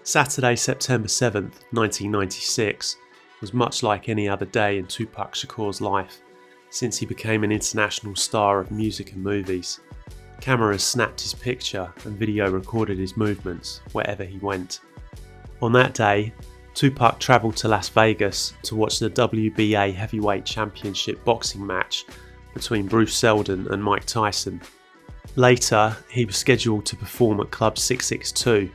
Saturday, September 7th, 1996 was much like any other day in Tupac Shakur's life since he became an international star of music and movies. Cameras snapped his picture and video recorded his movements wherever he went. On that day, Tupac travelled to Las Vegas to watch the WBA Heavyweight Championship boxing match between Bruce Seldon and Mike Tyson. Later, he was scheduled to perform at Club 662,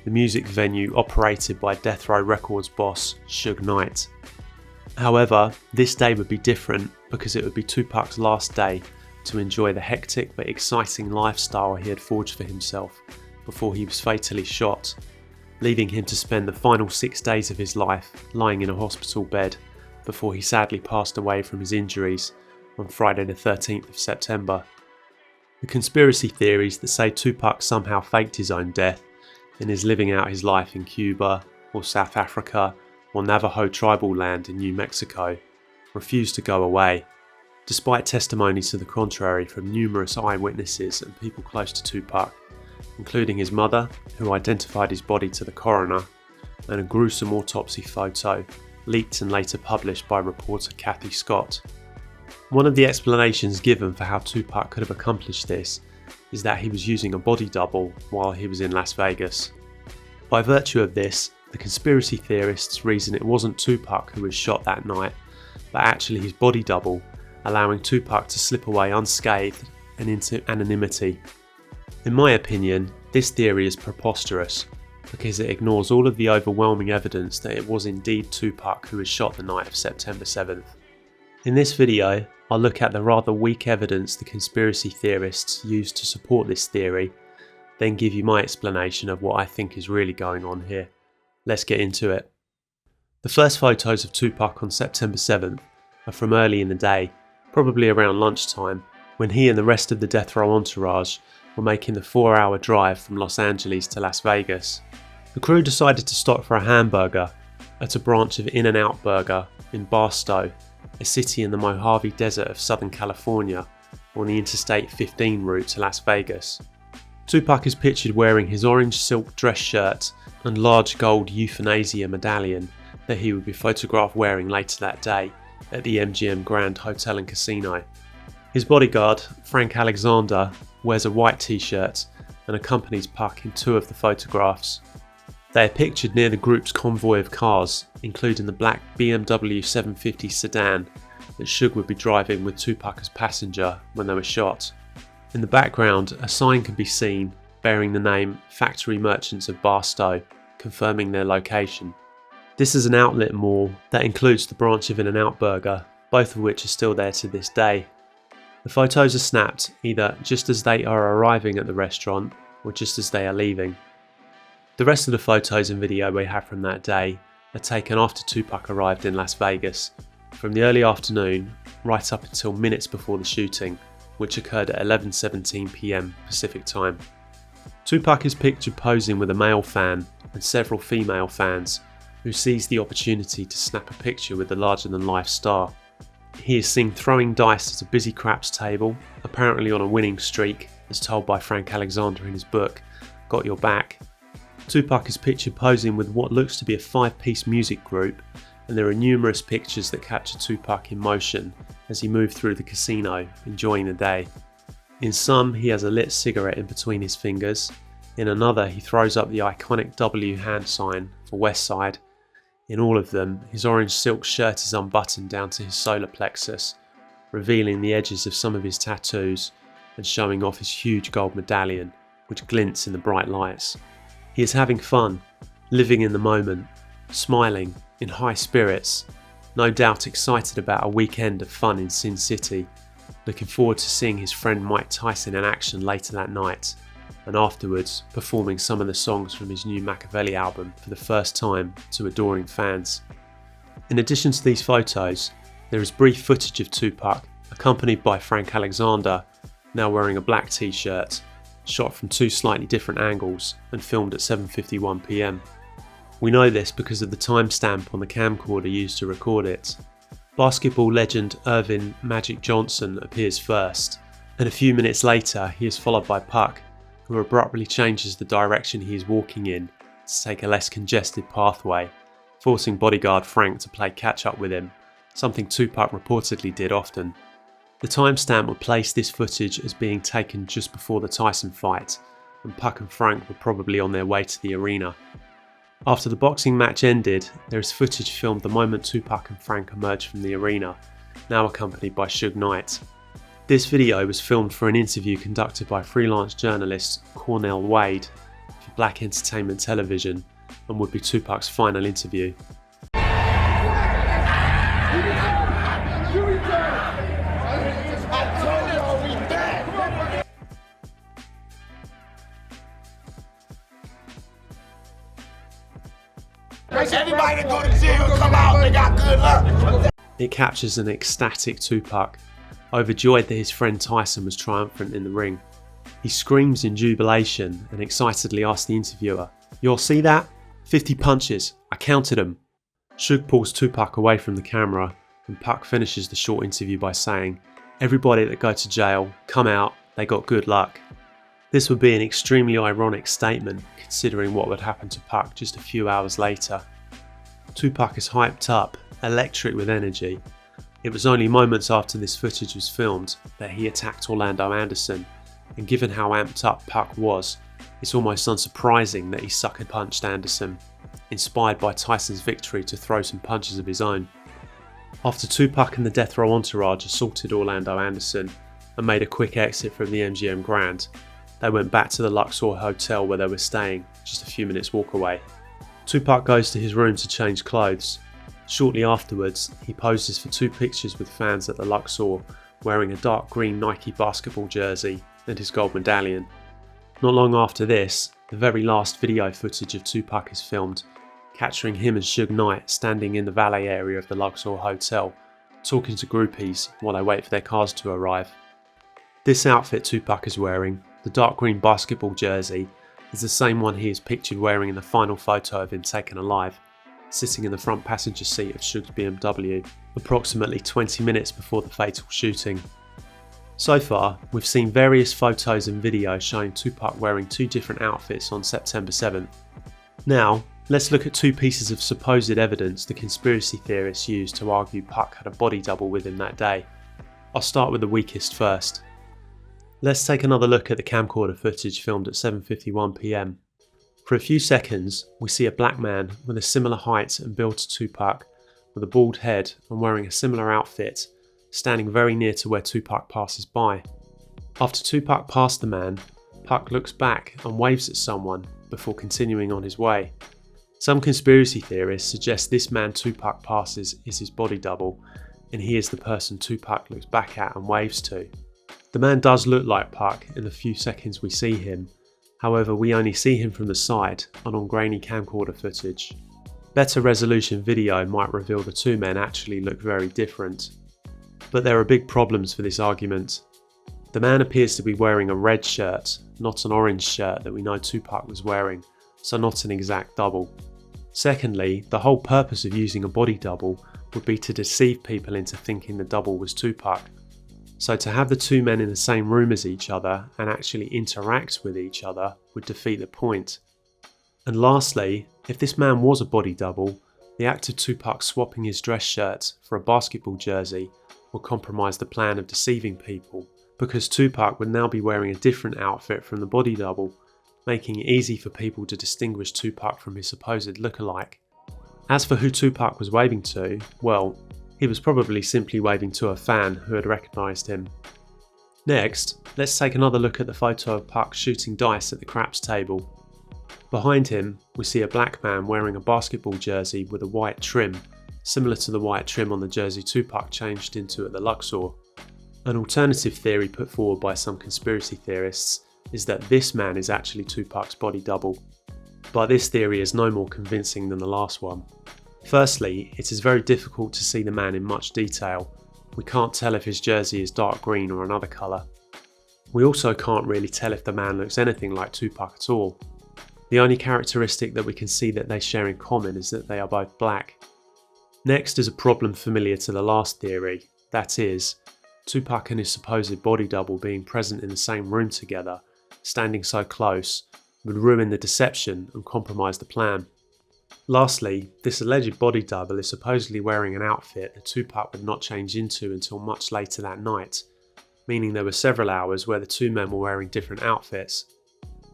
the music venue operated by Death Row Records boss Suge Knight. However, this day would be different because it would be Tupac's last day to enjoy the hectic but exciting lifestyle he had forged for himself before he was fatally shot, leaving him to spend the final 6 days of his life lying in a hospital bed before he sadly passed away from his injuries on Friday the 13th of September. The conspiracy theories that say Tupac somehow faked his own death and is living out his life in Cuba or South Africa or Navajo tribal land in New Mexico refuse to go away, despite testimonies to the contrary from numerous eyewitnesses and people close to Tupac, including his mother, who identified his body to the coroner, and a gruesome autopsy photo leaked and later published by reporter Kathy Scott. One of the explanations given for how Tupac could have accomplished this is that he was using a body double while he was in Las Vegas. By virtue of this, the conspiracy theorists reason it wasn't Tupac who was shot that night, but actually his body double, allowing Tupac to slip away unscathed and into anonymity. In my opinion, this theory is preposterous because it ignores all of the overwhelming evidence that it was indeed Tupac who was shot the night of September 7th. In this video, I'll look at the rather weak evidence the conspiracy theorists used to support this theory, then give you my explanation of what I think is really going on here. Let's get into it. The first photos of Tupac on September 7th are from early in the day, probably around lunchtime, when he and the rest of the Death Row entourage were making the 4-hour drive from Los Angeles to Las Vegas. The crew decided to stop for a hamburger at a branch of In-N-Out Burger in Barstow, a city in the Mojave Desert of Southern California on the Interstate 15 route to Las Vegas. Tupac is pictured wearing his orange silk dress shirt and large gold euthanasia medallion that he would be photographed wearing later that day at the MGM Grand Hotel and Casino. His bodyguard, Frank Alexander, wears a white t-shirt and accompanies Pac in 2 of the photographs. They are pictured near the group's convoy of cars, including the black BMW 750 sedan that Suge would be driving with Tupac as passenger when they were shot. In the background, a sign can be seen bearing the name Factory Merchants of Barstow, confirming their location. This is an outlet mall that includes the branch of In-N-Out Burger, both of which are still there to this day. The photos are snapped either just as they are arriving at the restaurant or just as they are leaving. The rest of the photos and video we have from that day are taken after Tupac arrived in Las Vegas, from the early afternoon right up until minutes before the shooting, which occurred at 11:17 PM Pacific time. Tupac is pictured posing with a male fan and several female fans who seize the opportunity to snap a picture with the larger-than-life star. He is seen throwing dice at a busy craps table, apparently on a winning streak, as told by Frank Alexander in his book, Got Your Back. Tupac is pictured posing with what looks to be a 5-piece music group, and there are numerous pictures that capture Tupac in motion as he moved through the casino, enjoying the day. In some, he has a lit cigarette in between his fingers. In another, he throws up the iconic W hand sign for West Side. In all of them, his orange silk shirt is unbuttoned down to his solar plexus, revealing the edges of some of his tattoos and showing off his huge gold medallion, which glints in the bright lights. He is having fun, living in the moment, smiling, in high spirits, no doubt excited about a weekend of fun in Sin City, looking forward to seeing his friend Mike Tyson in action later that night, and afterwards performing some of the songs from his new Machiavelli album for the first time to adoring fans. In addition to these photos, there is brief footage of Tupac, accompanied by Frank Alexander, now wearing a black t-shirt, shot from 2 slightly different angles and filmed at 7:51 PM. We know this because of the timestamp on the camcorder used to record it. Basketball legend Irvin Magic Johnson appears first, and a few minutes later he is followed by Pac, who abruptly changes the direction he is walking in to take a less congested pathway, forcing bodyguard Frank to play catch up with him, something Tupac reportedly did often. The timestamp would place this footage as being taken just before the Tyson fight, and Puck and Frank were probably on their way to the arena. After the boxing match ended, there is footage filmed the moment Tupac and Frank emerged from the arena, now accompanied by Suge Knight. This video was filmed for an interview conducted by freelance journalist Cornell Wade for Black Entertainment Television and would be Tupac's final interview. Everybody that go to jail come out, they got good luck. It captures an ecstatic Tupac, overjoyed that his friend Tyson was triumphant in the ring. He screams in jubilation and excitedly asks the interviewer, "You'll see that? 50 punches, I counted them." Suge pulls Tupac away from the camera and Puck finishes the short interview by saying, "Everybody that go to jail, come out, they got good luck." This would be an extremely ironic statement considering what would happen to Puck just a few hours later. Tupac is hyped up, electric with energy. It was only moments after this footage was filmed that he attacked Orlando Anderson, and given how amped up Puck was, it's almost unsurprising that he sucker punched Anderson, inspired by Tyson's victory to throw some punches of his own. After Tupac and the Death Row entourage assaulted Orlando Anderson and made a quick exit from the MGM Grand, they went back to the Luxor hotel where they were staying, just a few minutes walk away. Tupac goes to his room to change clothes. Shortly afterwards, he poses for 2 pictures with fans at the Luxor, wearing a dark green Nike basketball jersey and his gold medallion. Not long after this, the very last video footage of Tupac is filmed, capturing him and Suge Knight standing in the valet area of the Luxor hotel, talking to groupies while they wait for their cars to arrive. This outfit Tupac is wearing, the dark green basketball jersey, is the same one he is pictured wearing in the final photo of him taken alive, sitting in the front passenger seat of Suge's BMW, approximately 20 minutes before the fatal shooting. So far, we've seen various photos and videos showing Tupac wearing 2 different outfits on September 7th. Now, let's look at 2 pieces of supposed evidence the conspiracy theorists used to argue Puck had a body double with him that day. I'll start with the weakest first. Let's take another look at the camcorder footage filmed at 7:51 PM. For a few seconds, we see a black man with a similar height and build to Tupac, with a bald head and wearing a similar outfit, standing very near to where Tupac passes by. After Tupac passed the man, Puck looks back and waves at someone before continuing on his way. Some conspiracy theorists suggest this man Tupac passes is his body double, and he is the person Tupac looks back at and waves to. The man does look like Puck in the few seconds we see him, however we only see him from the side and on grainy camcorder footage. Better resolution video might reveal the 2 men actually look very different. But there are big problems for this argument. The man appears to be wearing a red shirt, not an orange shirt that we know Tupac was wearing, so not an exact double. Secondly, the whole purpose of using a body double would be to deceive people into thinking the double was Tupac. So to have the 2 men in the same room as each other and actually interact with each other would defeat the point. And lastly, if this man was a body double, the act of Tupac swapping his dress shirt for a basketball jersey would compromise the plan of deceiving people, because Tupac would now be wearing a different outfit from the body double, making it easy for people to distinguish Tupac from his supposed lookalike. As for who Tupac was waving to, well, he was probably simply waving to a fan who had recognised him. Next, let's take another look at the photo of Puck shooting dice at the craps table. Behind him, we see a black man wearing a basketball jersey with a white trim, similar to the white trim on the jersey Tupac changed into at the Luxor. An alternative theory put forward by some conspiracy theorists is that this man is actually Tupac's body double. But this theory is no more convincing than the last one. Firstly, it is very difficult to see the man in much detail. We can't tell if his jersey is dark green or another colour. We also can't really tell if the man looks anything like Tupac at all. The only characteristic that we can see that they share in common is that they are both black. Next is a problem familiar to the last theory, that is, Tupac and his supposed body double being present in the same room together, standing so close, would ruin the deception and compromise the plan. Lastly, this alleged body double is supposedly wearing an outfit that Tupac would not change into until much later that night, meaning there were several hours where the two men were wearing different outfits.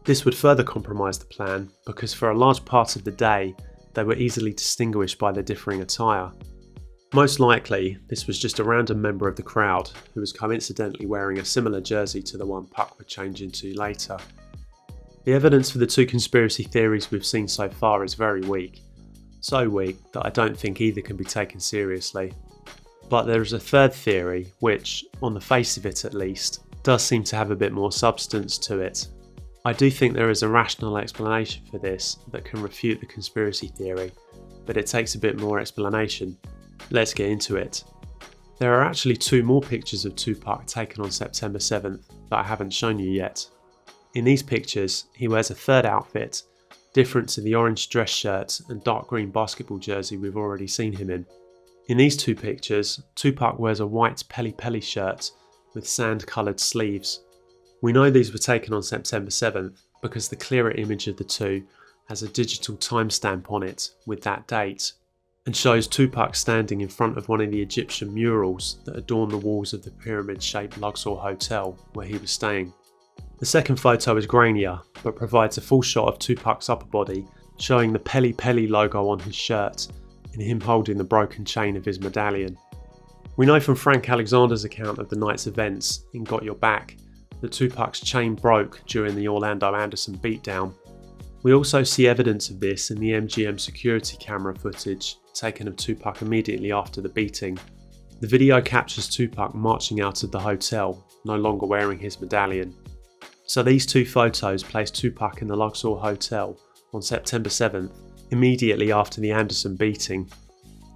This would further compromise the plan because for a large part of the day, they were easily distinguished by their differing attire. Most likely, this was just a random member of the crowd who was coincidentally wearing a similar jersey to the one Puck would change into later. The evidence for the two conspiracy theories we've seen so far is very weak. So weak that I don't think either can be taken seriously. But there is a third theory which, on the face of it at least, does seem to have a bit more substance to it. I do think there is a rational explanation for this that can refute the conspiracy theory, but it takes a bit more explanation. Let's get into it. There are actually two more pictures of Tupac taken on September 7th that I haven't shown you yet. In these pictures, he wears a third outfit, different to the orange dress shirt and dark green basketball jersey we've already seen him in. In these two pictures, Tupac wears a white Pelle Pelle shirt with sand-coloured sleeves. We know these were taken on September 7th because the clearer image of the two has a digital timestamp on it with that date, and shows Tupac standing in front of one of the Egyptian murals that adorn the walls of the pyramid-shaped Luxor hotel where he was staying. The second photo is grainier, but provides a full shot of Tupac's upper body, showing the Pelle Pelle logo on his shirt and him holding the broken chain of his medallion. We know from Frank Alexander's account of the night's events in Got Your Back that Tupac's chain broke during the Orlando Anderson beatdown. We also see evidence of this in the MGM security camera footage taken of Tupac immediately after the beating. The video captures Tupac marching out of the hotel, no longer wearing his medallion. So these two photos place Tupac in the Luxor Hotel on September 7th, immediately after the Anderson beating.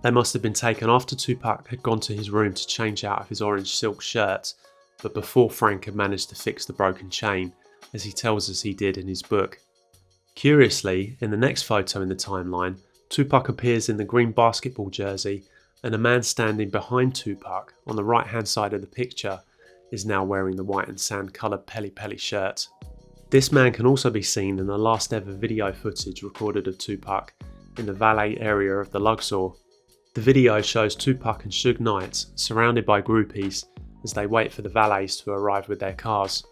They must have been taken after Tupac had gone to his room to change out of his orange silk shirt, but before Frank had managed to fix the broken chain, as he tells us he did in his book. Curiously, in the next photo in the timeline, Tupac appears in the green basketball jersey, and a man standing behind Tupac on the right hand side of the picture is now wearing the white and sand coloured Pelle Pelle shirt. This man can also be seen in the last ever video footage recorded of Tupac in the valet area of the Luxor. The video shows Tupac and Suge Knight surrounded by groupies as they wait for the valets to arrive with their cars.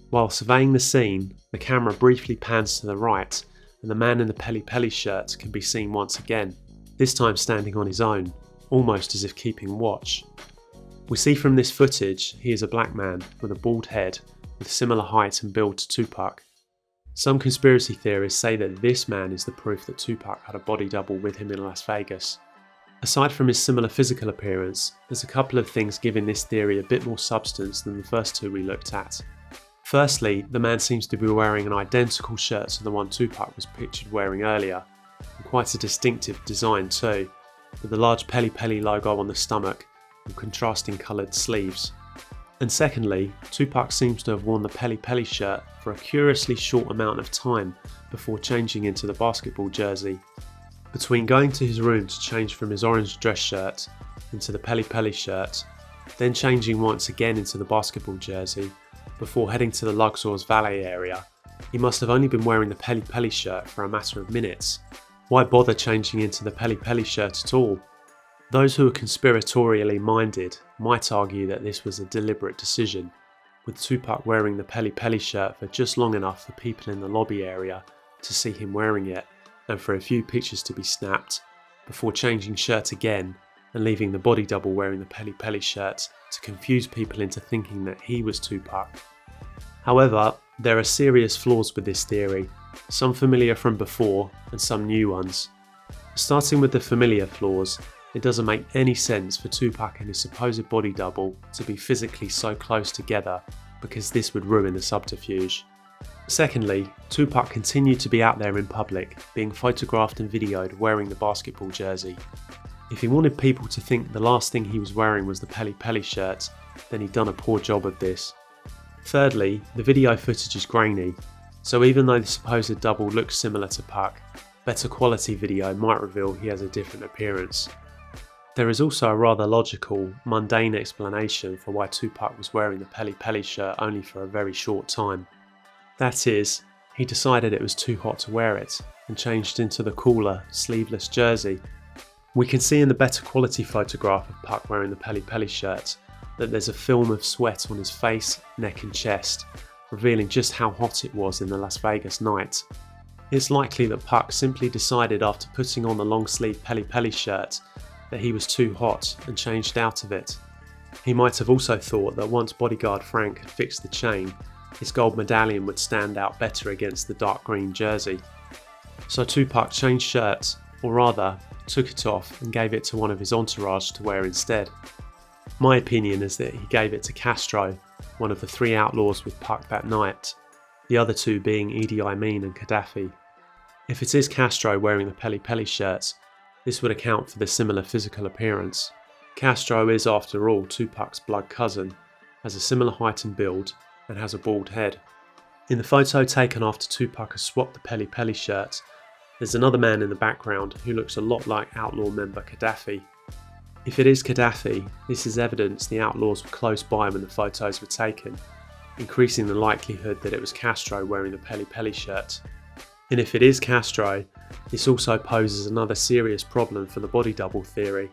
While surveying the scene, the camera briefly pans to the right and the man in the Pelle Pelle shirt can be seen once again, this time standing on his own, almost as if keeping watch. We see from this footage he is a black man with a bald head with similar height and build to Tupac. Some conspiracy theorists say that this man is the proof that Tupac had a body double with him in Las Vegas. Aside from his similar physical appearance, there's a couple of things giving this theory a bit more substance than the first two we looked at. Firstly, the man seems to be wearing an identical shirt to the one Tupac was pictured wearing earlier, and quite a distinctive design too, with the large Pelle Pelle logo on the stomach and contrasting coloured sleeves. And secondly, Tupac seems to have worn the Pelle Pelle shirt for a curiously short amount of time before changing into the basketball jersey. Between going to his room to change from his orange dress shirt into the Pelle Pelle shirt, then changing once again into the basketball jersey, before heading to the Luxor's valet area, he must have only been wearing the Pelle Pelle shirt for a matter of minutes. Why bother changing into the Pelle Pelle shirt at all? Those who are conspiratorially minded might argue that this was a deliberate decision, with Tupac wearing the Pelle Pelle shirt for just long enough for people in the lobby area to see him wearing it, and for a few pictures to be snapped, before changing shirt again and leaving the body double wearing the Pelle Pelle shirt to confuse people into thinking that he was Tupac. However, there are serious flaws with this theory, some familiar from before and some new ones. Starting with the familiar flaws, it doesn't make any sense for Tupac and his supposed body double to be physically so close together, because this would ruin the subterfuge. Secondly, Tupac continued to be out there in public, being photographed and videoed wearing the basketball jersey. If he wanted people to think the last thing he was wearing was the Pelle Pelle shirt, then he'd done a poor job of this. Thirdly, the video footage is grainy, so even though the supposed double looks similar to Pac, better quality video might reveal he has a different appearance. There is also a rather logical, mundane explanation for why Tupac was wearing the Pelle Pelle shirt only for a very short time. That is, he decided it was too hot to wear it and changed into the cooler, sleeveless jersey. We can see in the better quality photograph of Puck wearing the Pelle Pelle shirt that there's a film of sweat on his face, neck and chest, revealing just how hot it was in the Las Vegas night. It's likely that Puck simply decided after putting on the long sleeve Pelle Pelle shirt that he was too hot and changed out of it. He might have also thought that once bodyguard Frank had fixed the chain, his gold medallion would stand out better against the dark green jersey. So Tupac changed shirts, or rather, took it off and gave it to one of his entourage to wear instead. My opinion is that he gave it to Castro, one of the 3 outlaws with Puck that night, the other 2 being Idi Amin and Gaddafi. If it is Castro wearing the Pelle Pelle shirt, this would account for the similar physical appearance. Castro is, after all, Tupac's blood cousin, has a similar height and build, and has a bald head. In the photo taken after Tupac has swapped the Pelle Pelle shirt, there's another man in the background who looks a lot like outlaw member Gaddafi. If it is Gaddafi, this is evidence the outlaws were close by when the photos were taken, increasing the likelihood that it was Castro wearing the Pelle Pelle shirt. And if it is Castro, this also poses another serious problem for the body double theory.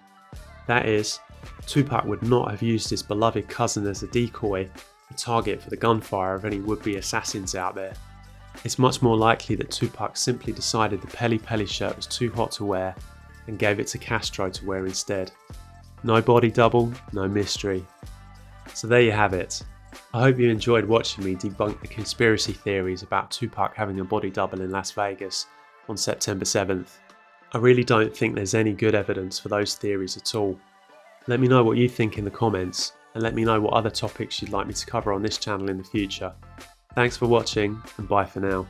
That is, Tupac would not have used his beloved cousin as a decoy, a target for the gunfire of any would-be assassins out there. It's much more likely that Tupac simply decided the Pelle Pelle shirt was too hot to wear and gave it to Castro to wear instead. No body double, no mystery. So there you have it. I hope you enjoyed watching me debunk the conspiracy theories about Tupac having a body double in Las Vegas on September 7th. I really don't think there's any good evidence for those theories at all. Let me know what you think in the comments, and let me know what other topics you'd like me to cover on this channel in the future. Thanks for watching, and bye for now.